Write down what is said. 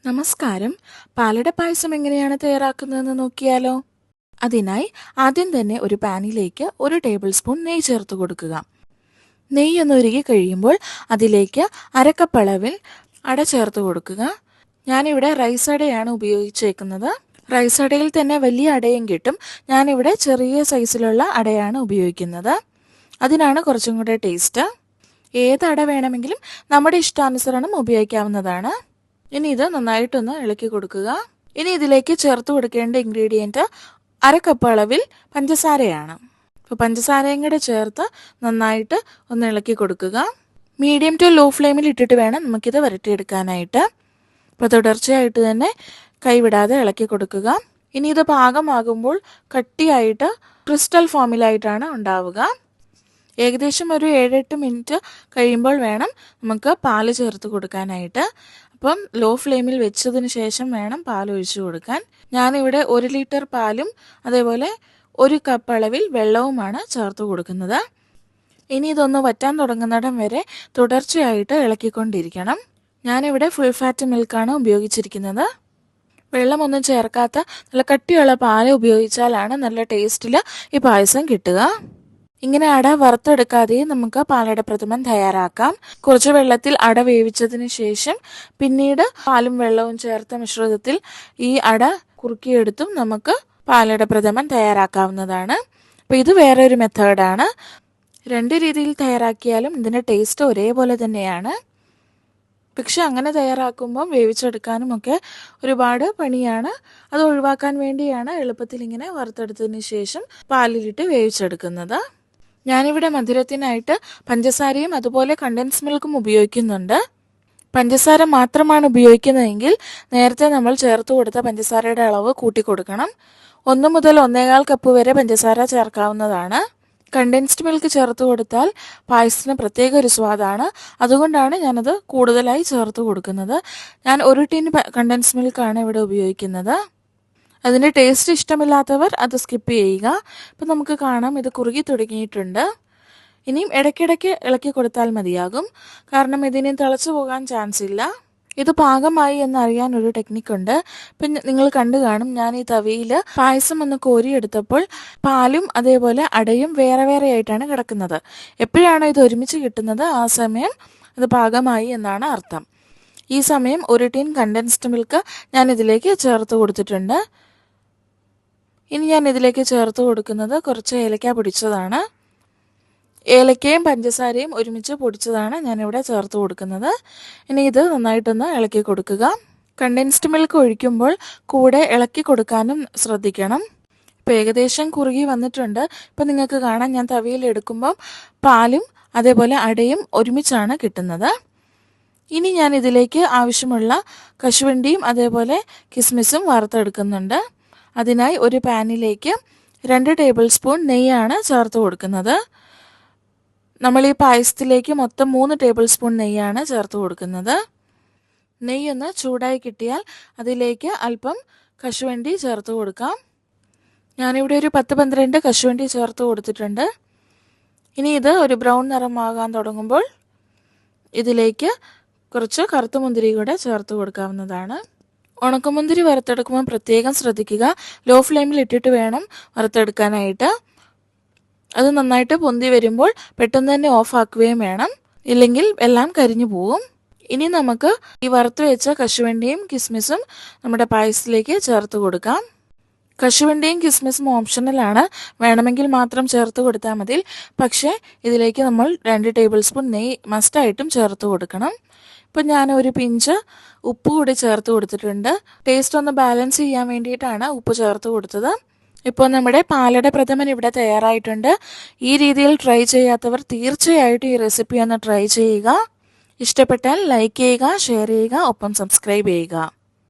നമസ്കാരം. പാലട പായസം എങ്ങനെയാണ് തയ്യാറാക്കുന്നതെന്ന് നോക്കിയാലോ? അതിനായി ആദ്യം തന്നെ ഒരു പാനിലേക്ക് 1 ടേബിൾ സ്പൂൺ നെയ്യ് ചേർത്ത് കൊടുക്കുക. നെയ്യ് ഒന്ന് ഉരുകി കഴിയുമ്പോൾ അതിലേക്ക് അരക്കപ്പ് അളവിൽ അട ചേർത്ത് കൊടുക്കുക. ഞാനിവിടെ റൈസ് അടയാണ് ഉപയോഗിച്ചേക്കുന്നത്. റൈസ് അടയിൽ തന്നെ വലിയ അടയും കിട്ടും. ഞാനിവിടെ ചെറിയ സൈസിലുള്ള അടയാണ് ഉപയോഗിക്കുന്നത്. അതിനാണ് കുറച്ചും കൂടെ ടേസ്റ്റ്. ഏത് അട വേണമെങ്കിലും നമ്മുടെ ഇഷ്ടാനുസരണം ഉപയോഗിക്കാവുന്നതാണ്. ഇനി ഇത് നന്നായിട്ടൊന്ന് ഇളക്കി കൊടുക്കുക. ഇനി ഇതിലേക്ക് ചേർത്ത് കൊടുക്കേണ്ട ഇൻഗ്രീഡിയൻറ്റ് അരക്കപ്പ് അളവിൽ പഞ്ചസാരയാണ്. അപ്പോൾ പഞ്ചസാരയും കൂടെ ചേർത്ത് നന്നായിട്ട് ഒന്ന് ഇളക്കി കൊടുക്കുക. മീഡിയം ടു ലോ ഫ്ലെയിമിൽ ഇട്ടിട്ട് വേണം നമുക്കിത് വരട്ടിയെടുക്കാനായിട്ട്. അപ്പോൾ തുടർച്ചയായിട്ട് തന്നെ കൈവിടാതെ ഇളക്കി കൊടുക്കുക. ഇനി ഇത് പാകമാകുമ്പോൾ കട്ടിയായിട്ട് ക്രിസ്റ്റൽ ഫോമിലായിട്ടാണ് ഉണ്ടാവുക. ഏകദേശം ഒരു 7-8 മിനിറ്റ് കഴിയുമ്പോൾ വേണം നമുക്ക് പാല് ചേർത്ത് കൊടുക്കാനായിട്ട്. അപ്പം ലോ ഫ്ലെയിമിൽ വെച്ചതിന് ശേഷം വേണം പാൽ ഒഴിച്ചു കൊടുക്കാൻ. ഞാനിവിടെ 1 ലിറ്റർ പാലും അതേപോലെ 1 കപ്പ് അളവിൽ വെള്ളവുമാണ് ചേർത്ത് കൊടുക്കുന്നത്. ഇനി ഇതൊന്ന് വറ്റാൻ തുടങ്ങുന്നിടം വരെ തുടർച്ചയായിട്ട് ഇളക്കിക്കൊണ്ടിരിക്കണം. ഞാനിവിടെ ഫുൾ ഫാറ്റ് മിൽക്കാണ് ഉപയോഗിച്ചിരിക്കുന്നത്. വെള്ളമൊന്നും ചേർക്കാത്ത നല്ല കട്ടിയുള്ള പാല് ഉപയോഗിച്ചാലാണ് നല്ല ടേസ്റ്റിൽ ഈ പായസം കിട്ടുക. ഇങ്ങനെ അട വറുത്തെടുക്കാതെ നമുക്ക് പാലട പ്രഥമൻ തയ്യാറാക്കാം. കുറച്ച് വെള്ളത്തിൽ അട വേവിച്ചതിന് ശേഷം പിന്നീട് പാലും വെള്ളവും ചേർത്ത മിശ്രിതത്തിൽ ഈ അട കുറുക്കിയെടുത്തും നമുക്ക് പാലട പ്രഥമൻ തയ്യാറാക്കാവുന്നതാണ്. അപ്പോൾ ഇത് വേറൊരു മെത്തേഡാണ്. 2 രീതിയിൽ തയ്യാറാക്കിയാലും ഇതിൻ്റെ ടേസ്റ്റ് ഒരേപോലെ തന്നെയാണ്. പക്ഷെ അങ്ങനെ തയ്യാറാക്കുമ്പം വേവിച്ചെടുക്കാനും ഒക്കെ ഒരുപാട് പണിയാണ്. അത് ഒഴിവാക്കാൻ വേണ്ടിയാണ് എളുപ്പത്തിൽ ഇങ്ങനെ വറുത്തെടുത്തതിന് ശേഷം പാലിലിട്ട് വേവിച്ചെടുക്കുന്നത്. ഞാനിവിടെ മധുരത്തിനായിട്ട് പഞ്ചസാരയും അതുപോലെ കണ്ടൻസ് മിൽക്കും ഉപയോഗിക്കുന്നുണ്ട്. പഞ്ചസാര മാത്രമാണ് ഉപയോഗിക്കുന്നതെങ്കിൽ നേരത്തെ നമ്മൾ ചേർത്ത് കൊടുത്ത പഞ്ചസാരയുടെ അളവ് കൂട്ടിക്കൊടുക്കണം. 1 മുതൽ 1.25 കപ്പ് വരെ പഞ്ചസാര ചേർക്കാവുന്നതാണ്. കണ്ടൻസ്ഡ് മിൽക്ക് ചേർത്ത് കൊടുത്താൽ പായസത്തിന് പ്രത്യേക ഒരു സ്വാദാണ്. അതുകൊണ്ടാണ് ഞാനത് കൂടുതലായി ചേർത്ത് കൊടുക്കുന്നത്. ഞാൻ 1 ടിൻ കണ്ടൻസ്ഡ് മിൽക്കാണ് ഇവിടെ ഉപയോഗിക്കുന്നത്. അതിൻ്റെ ടേസ്റ്റ് ഇഷ്ടമില്ലാത്തവർ അത് സ്കിപ്പ് ചെയ്യുക. ഇപ്പം നമുക്ക് കാണാം ഇത് കുറുകി തുടങ്ങിയിട്ടുണ്ട്. ഇനിയും ഇടയ്ക്കിടയ്ക്ക് ഇളക്കി കൊടുത്താൽ മതിയാകും. കാരണം ഇതിന് തിളച്ചു പോകാൻ ചാൻസ് ഇല്ല. ഇത് പാകമായി എന്നറിയാൻ ഒരു ടെക്നിക്കുണ്ട്. ഇപ്പം നിങ്ങൾ കണ്ടു കാണും, ഞാൻ ഈ തവിയിൽ പായസം ഒന്ന് കോരിയെടുത്തപ്പോൾ പാലും അതേപോലെ അടയും വേറെ വേറെ ആയിട്ടാണ് കിടക്കുന്നത്. എപ്പോഴാണോ ഇത് ഒരുമിച്ച് കിട്ടുന്നത് ആ സമയം അത് പാകമായി എന്നാണ് അർത്ഥം. ഈ സമയം 1 ടിൻ കണ്ടൻസ്ഡ് മിൽക്ക് ഞാൻ ഇതിലേക്ക് ചേർത്ത് കൊടുത്തിട്ടുണ്ട്. ഇനി ഞാൻ ഇതിലേക്ക് ചേർത്ത് കൊടുക്കുന്നത് കുറച്ച് ഏലക്ക പൊടിച്ചതാണ്. ഏലക്കയും പഞ്ചസാരയും ഒരുമിച്ച് പൊടിച്ചതാണ് ഞാനിവിടെ ചേർത്ത് കൊടുക്കുന്നത്. ഇനി ഇത് നന്നായിട്ടൊന്ന് ഇളക്കി കൊടുക്കുക. കണ്ടൻസ്ഡ് മിൽക്ക് ഒഴിക്കുമ്പോൾ കൂടെ ഇളക്കി കൊടുക്കാനും ശ്രദ്ധിക്കണം. ഇപ്പോൾ ഏകദേശം കുറുകി വന്നിട്ടുണ്ട്. ഇപ്പം നിങ്ങൾക്ക് കാണാം, ഞാൻ തവിയിൽ എടുക്കുമ്പം പാലും അതേപോലെ അടയും ഒരുമിച്ചാണ് കിട്ടുന്നത്. ഇനി ഞാൻ ഇതിലേക്ക് ആവശ്യമുള്ള കശുവണ്ടിയും അതേപോലെ കിസ്മിസും വറുത്തെടുക്കുന്നുണ്ട്. അതിനായി ഒരു പാനിലേക്ക് 2 ടേബിൾ സ്പൂൺ നെയ്യാണ് ചേർത്ത് കൊടുക്കുന്നത്. നമ്മൾ ഈ പായസത്തിലേക്ക് മൊത്തം 3 ടേബിൾ സ്പൂൺ നെയ്യാണ് ചേർത്ത് കൊടുക്കുന്നത്. നെയ്യൊന്ന് ചൂടായി കിട്ടിയാൽ അതിലേക്ക് അല്പം കശുവണ്ടി ചേർത്ത് കൊടുക്കാം. ഞാനിവിടെ ഒരു 10-12 കശുവണ്ടി ചേർത്ത് കൊടുത്തിട്ടുണ്ട്. ഇനി ഇത് ഒരു ബ്രൗൺ നിറമാകാൻ തുടങ്ങുമ്പോൾ ഇതിലേക്ക് കുറച്ച് കറുത്ത മുന്തിരി കൂടെ ചേർത്ത് കൊടുക്കാവുന്നതാണ്. ഉണക്കമുന്തിരി വറുത്തെടുക്കുമ്പോൾ പ്രത്യേകം ശ്രദ്ധിക്കുക. ലോ ഫ്ലെയിമിൽ ഇട്ടിട്ട് വേണം വറുത്തെടുക്കാനായിട്ട്. അത് നന്നായിട്ട് പൊന്തി വരുമ്പോൾ പെട്ടെന്ന് തന്നെ ഓഫ് ആക്കുകയും വേണം, ഇല്ലെങ്കിൽ എല്ലാം കരിഞ്ഞു പോവും. ഇനി നമുക്ക് ഈ വറുത്ത് വെച്ച കശുവണ്ടിയും കിസ്മിസും നമ്മുടെ പായസത്തിലേക്ക് ചേർത്ത് കൊടുക്കാം. കശുവണ്ടിയും കിസ്മിസും ഓപ്ഷണലാണ്, വേണമെങ്കിൽ മാത്രം ചേർത്ത് കൊടുത്താൽ മതി. പക്ഷേ ഇതിലേക്ക് നമ്മൾ 2 ടേബിൾ സ്പൂൺ നെയ്യ് മസ്റ്റായിട്ടും ചേർത്ത് കൊടുക്കണം. ഇപ്പം ഞാൻ ഒരു പിഞ്ച് ഉപ്പ് കൂടി ചേർത്ത് കൊടുത്തിട്ടുണ്ട്. ടേസ്റ്റ് ഒന്ന് ബാലൻസ് ചെയ്യാൻ വേണ്ടിയിട്ടാണ് ഉപ്പ് ചേർത്ത് കൊടുത്തത്. ഇപ്പോൾ നമ്മുടെ പാലട പ്രഥമൻ ഇവിടെ തയ്യാറായിട്ടുണ്ട്. ഈ രീതിയിൽ ട്രൈ ചെയ്യാത്തവർ തീർച്ചയായിട്ടും ഈ റെസിപ്പി ഒന്ന് ട്രൈ ചെയ്യുക. ഇഷ്ടപ്പെട്ടാൽ ലൈക്ക് ചെയ്യുക, ഷെയർ ചെയ്യുക, ഒപ്പം സബ്സ്ക്രൈബ് ചെയ്യുക.